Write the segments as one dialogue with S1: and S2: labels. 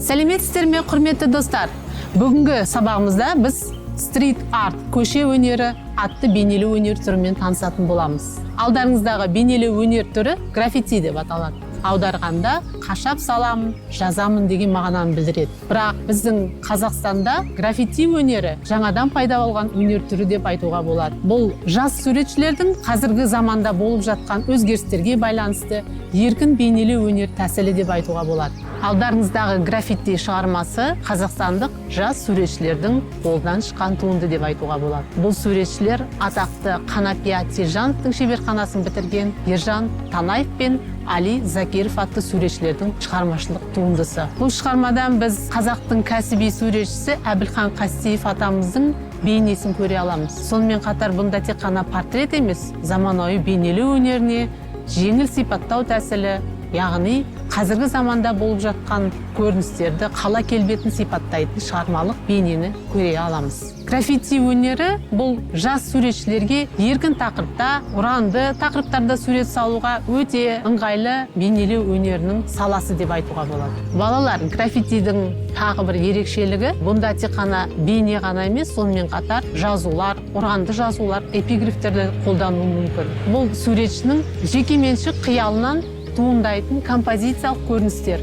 S1: Сәлеметсіздер ме, құрметті достар? Бүгінгі сабағымызда біз стрит арт, көше өнері атты бейнелі өнер түрімен танысатын боламыз. Алдарыңыздағы бейнелі өнер түрі граффити деп аталады. Аударғанда қашап саламын, жазамын деген мағынаны білдіреді. Бірақ біздің Қазақстанда граффити өнері жаңадан пайда болған өнер түрі деп айтуға болады. Бұл жас суретшілердің қазіргі заманда болып жатқан өзгерістерге байланысты еркін бейнелі өнер тәсілі деп айтуға болады. Алдарыңыздағы граффити шығармасы қазақстандық жас суретшілердің қолдан шыққан туынды деп айтуға болады. Бұл суретшілер атақты Қанапия Тежановтың шеберханасын бітірген Ержан Танаев пен Али Закиров атты суретшілердің шығармашылық туындысы. Бұл шығармадан біз қазақтың кәсіби суретшісі Әбілхан Қастеев атамыздың бейнесін көре аламыз. Сонымен қатар бұнда тек қана портрет емес, заманауи бейнелі өнеріне жеңіл сипаттау тәсілі, яғни қазіргі заманда болып жатқан көріністерді, қала келбетін сипаттайтын шығармалық бейнені көре аламыз. Граффити өнері бұл жас суретшілерге еркін тақырыпта, ұранды тақырыптарда сурет салуға өте ыңғайлы бейнелі өнерінің саласы деп айтуға болады. Балалар, граффитидің тағы бір ерекшелігі, бұнда тек қана бейне ғана емес, сонымен қатар жазулар, ұранды жазулар, эпиграфтерді қолдану мүмкін. Бұл суретшінің жекеменшік қиялынан туындайтын композициялық көріністер.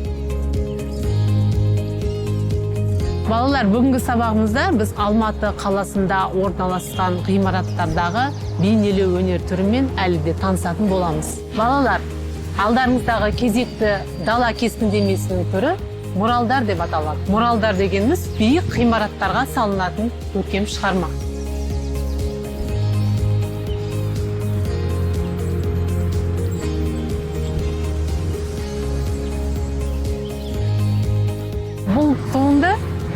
S1: Балалар, бүгінгі сабағымызда біз Алматы қаласында орналасқан ғимараттардағы бейнелі өнер түрімен әлі де танысатын боламыз. Балалар, алдарыңыздағы кезекті дала кескіндемесінің түрі муралдар деп аталады. Муралдар дегеніміз биік ғимараттарға салынатын көркем шығарма. Бұл туынды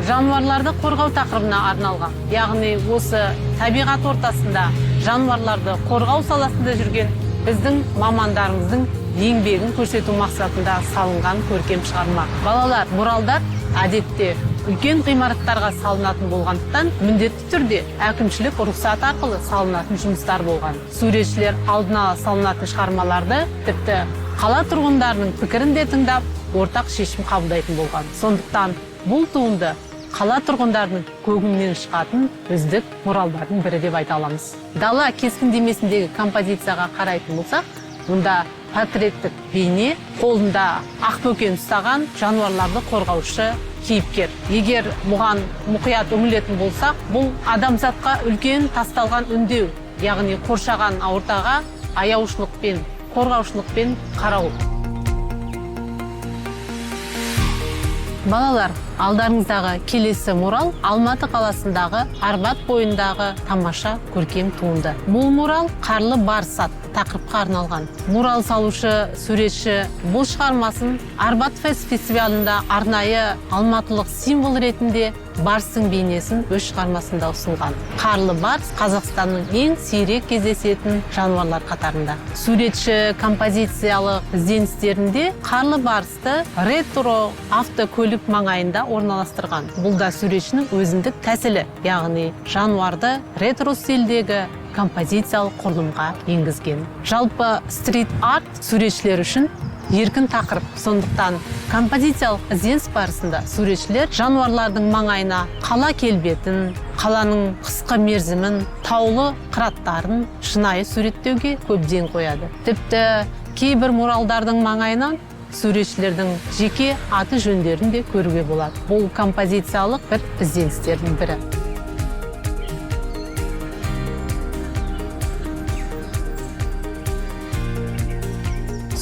S1: жануарларды қорғау тақырыбына арналған. Яғни осы табиғат ортасында жануарларды қорғау саласында жүрген біздің мамандарымыздың еңбегін көрсету мақсатында салынған көркем шығарма. Балалар, муралдар әдетте үлкен ғимараттарға салынатын болғандықтан, міндетті түрде әкімшілік рұқсат арқылы салынатын жұмыстар болған. Суретшілер алдын ала салынатын шығармаларды тіпті қала тұрғындарының пікірін де тыңдап, ортақ шешім қабылдайтын болған. Сондықтан бұл туынды қала тұрғындарының көгінен шығатын үздік муралдардың бірі деп айта аламыз. Дала кескіндемесіндегі композицияға қарайтын болсақ, мұнда портреттік бейне, қолында ақбөкен ұстаған жануарларды қорғаушы кейіпкер. Егер бұған мұқият үңілетін болсақ, бұл адамзатқа үлкен тасталған үндеу, яғни қоршаған ортаға аяушылықпен, қорғаушылықпен қарау. Балалар, алдарыңыздағы келесі мурал Алматы қаласындағы Арбат бойындағы тамаша көркем туынды. Бұл мурал Қарлы барс атты тақырыпқа арналған. Мурал салушы суретші бұл шығармасын Арбат фестивалында арнайы алматылық символ ретінде барстың бейнесін өз шығармасында ұсынған. Қарлы барс Қазақстанның ең сирек кездесетін жануарлар қатарында. Суретші композициялық ізденістерінде қарлы барсты ретро автокөлік маңайында орналастырған. Бұл да суретшінің өзіндік тәсілі, яғни жануарды ретро стильдегі композициялық құрылымға енгізген. Жалпы стрит арт суретшілер үшін еркін тақырып. Сондықтан композициялық ізденіс барысында суретшілер жануарлардың маңайына қала келбетін, қаланың қысқы мерзімін, таулы қыраттарын шынайы суреттеуге көп ден қояды. Тіпті кейбір муралдардың маңайынан суретшілердің жеке аты жөндерін де көруге болады. Бұл композициялық бір ізденістердің бірі.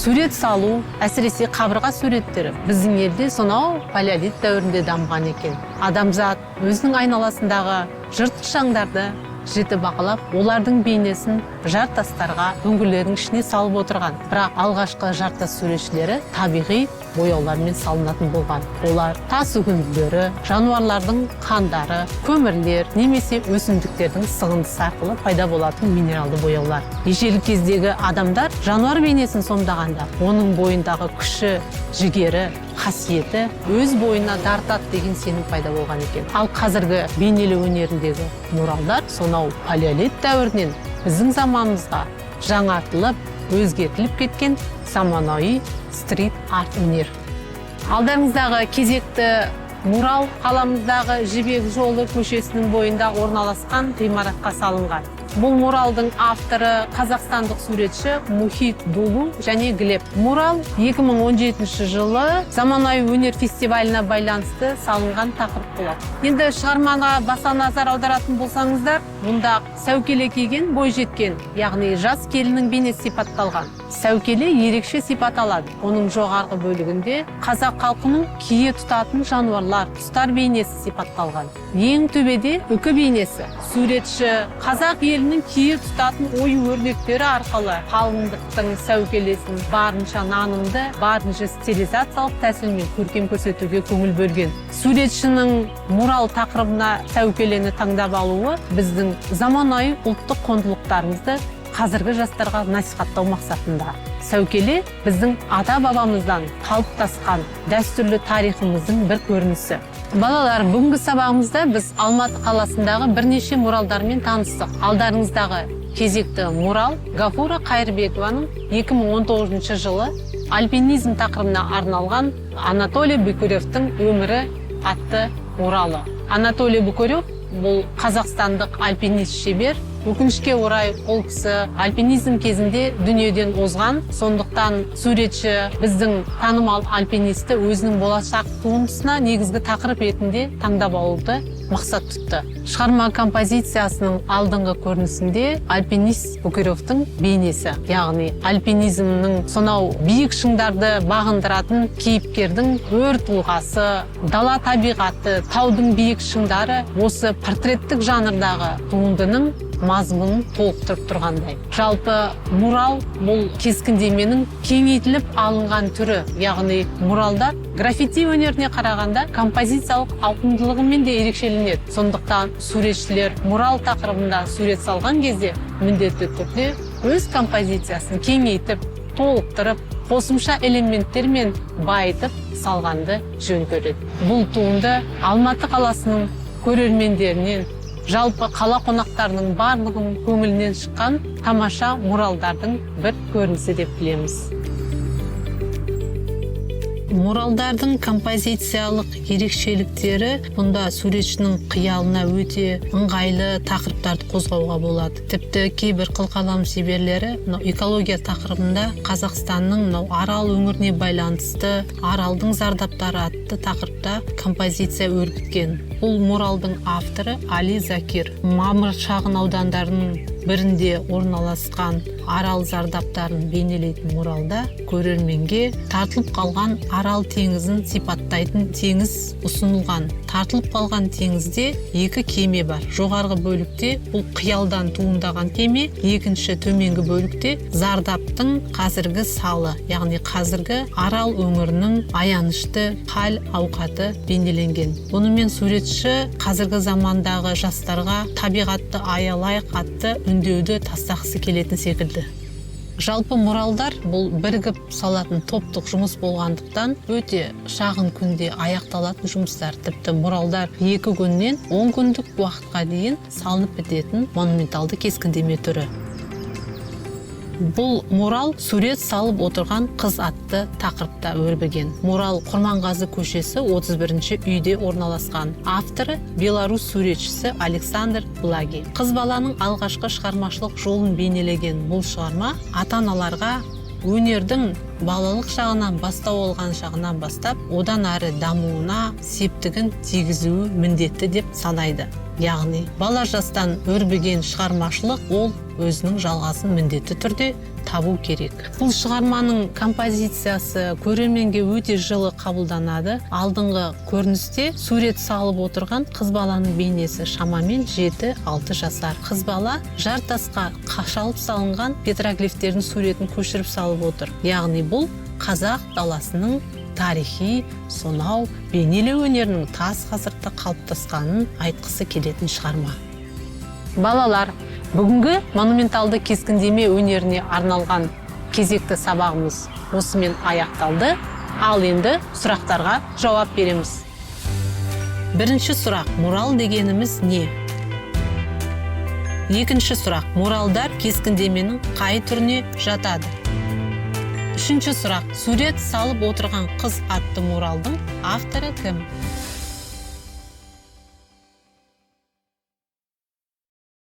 S1: Сурет салу, әсіресе қабырға суреттері біздің елде сонау палеолит дәуірінде дамыған екен. Адамзат өзінің айналасындағы жыртқыш аңдарды жіті бақылап, олардың бейнесін жартастарға, үңгілердің ішіне салып отырған. Бірақ алғашқы жартас суретшілері табиғи бояулармен салынатын болған. Олар тас үгінділері, жануарлардың қандары, көмірлер немесе өсімдіктердің сығындысы арқылы пайда болатын минералды бояулар. Ежелгі кездегі адамдар жануар бейнесін сомдағанда, оның бойындағы күші, жігері, қасиеті өз бойына тартады деген сенім пайда болған екен. Ал қазіргі бейнелі өнеріндегі муралдар сонау палеолит дәуірінен біздің заманымызға жаңартылып, өзгертіліп кеткен заманауи стрит арт өнер. Алдарыңыздағы кезекті мурал қаламыздағы Жібек жолы көшесінің бойында орналасқан ғимаратқа салынған. Бұл муралдың авторы қазақстандық суретші Мухит Дулу және Глеб. Мурал 2017 жылы заманауи өнер фестиваліне байланысты салынған тақырып болады. Енді шығармаға баса назар аударатын болсаңыздар, мұнда сәукеле киген бойжеткен, яғни жас келіннің бейнесі сипатталған. Сәукеле ерекше сипат алады. Оның жоғарғы бөлігінде қазақ халқының кие тұтатын жануарлар, құстар бейнесі сипатталған. Ең төбеде үкі бейнесі. Суретші қазақ елінің кие тұтатын ою өрнектері арқылы қалыңдықтың сәукелесін барынша нанымды, барынша стилизациялық тәсілмен көркем көрсетуге көңіл бөлген. Суретшінің мурал тақырыбына сәукелені таңдап алуы біздің заманауи ұлттық құндылықтарымызды қазіргі жастарға насихаттау мақсатында. Сәукеле біздің ата-бабамыздан қалыптасқан дәстүрлі тарихымыздың бір көрінісі. Балалар, бүгінгі сабағымызда біз Алматы қаласындағы бірнеше муралдармен таныстық. Алдарыңыздағы кезекті мурал Гафура Қайырбекованың 2019 жылы альпинизм тақырыбына арналған Анатолий Букаревтің өмірі атты муралы. Анатолий Букарев бұл қазақстандық альпинист шебер. Өкінішке орай ол кісі альпинизм кезінде дүниеден озған, сондықтан суретші біздің танымал альпинисті өзінің болашақ туындысына негізгі тақырып ретінде таңдап алуды мақсат тұтты. Шығарма композициясының алдыңғы көрінісінде альпинист Букаревтің бейнесі, яғни альпинизмнің сонау биік шыңдарды бағындыратын кейіпкердің өр тұлғасы, дала табиғаты, таудың биік шыңдары осы портреттік жанрдағы туындының мазмұнын толықтырып тұрғандай. Жалпы мурал бұл кескіндеменің кеңейтіліп алынған түрі, яғни муралдар граффити өнеріне қарағанда композициялық ауқымдылығымен де ерекшеленеді. Сондықтан суретшілер мурал тақырыбында сурет салған кезде міндетті түрде өз композициясын кеңейтіп, толықтырып, қосымша элементтермен байытып салғанды жөн көреді. Бұл туынды Алматы қаласының көрермендерінен, жалпы қала қонақтарының барлығының көңілінен шыққан тамаша муралдардың бір көрінісі деп білеміз. Муралдардың композициялық ерекшеліктері мұнда суретшінің қиялына өте ыңғайлы тақырыптарды қозғауға болады. Тіпті кейбір қылқалам шеберлері экология тақырыбында Қазақстанның Арал өңіріне байланысты Аралдың зардаптары атты тақырыпта композиция өрбіткен. Бұл муралдың авторы Али Закир. Мамыр шағын аудандарының бірінде орналасқан Арал зардаптарын бейнелейтін муралда көрерменге тартылып қалған Арал теңізін сипаттайтын теңіз ұсынылған. Тартылып қалған теңізде екі кеме бар. Жоғарғы бөлікте бұл қиялдан туындаған кеме, екінші төменгі бөлікте зардаптың қазіргі салы, яғни қазіргі Арал өңірінің аянышты хал ауқаты бейнеленген. Бұнымен суретші қазіргі замандағы жастарға табиғатты аялайық атты үндеуді тастағысы келетін секілді. Жалпы муралдар бұл бірігіп салатын топтық жұмыс болғандықтан өте шағын күнде аяқталатын жұмыстар. Тіпті муралдар 2 күннен 10 күндік уақытқа дейін салынып бітетін монументалды кескіндеме түрі. Бұл мурал сурет салып отырған қыз атты тақырыпта өрбіген. Мурал Құрманғазы көшесі 31-ші үйде орналасқан. Авторы Беларусь суретшісі Александр Благи. Қыз баланың алғашқы шығармашылық жолын бейнелеген бұл шығарма ата-аналарға өнердің балалық шағынан бастау алған шағынан бастап, одан әрі дамуына септігін тигізуі міндетті деп санайды. Яғни, бала жастан өрбіген шығармашылық ол өзінің жалғасын міндетті түрде табу керек. Бұл шығарманың композициясы көрерменге өте жылы қабылданады. Алдыңғы көріністе сурет салып отырған қыз баланың бейнесі шамамен 7-6 жасар. Қыз бала жартасқа қашалып салынған петроглифтердің суретін көшіріп салып отыр. Яғни бұл қазақ даласының тарихи, сонау бейнелеу өнерінің тас ғасырда қалыптасқанын айтқысы келетін шығарма. Балалар, бүгінгі монументалды кескіндеме өнеріне арналған кезекті сабағымыз осымен аяқталды. Ал енді сұрақтарға жауап береміз. Бірінші сұрақ: мурал дегеніміз не? Екінші сұрақ: муралдар кескіндеменің қай түріне жатады? Үшінші сұрақ. Сурет салып отырған қыз атты муралдың авторы кім?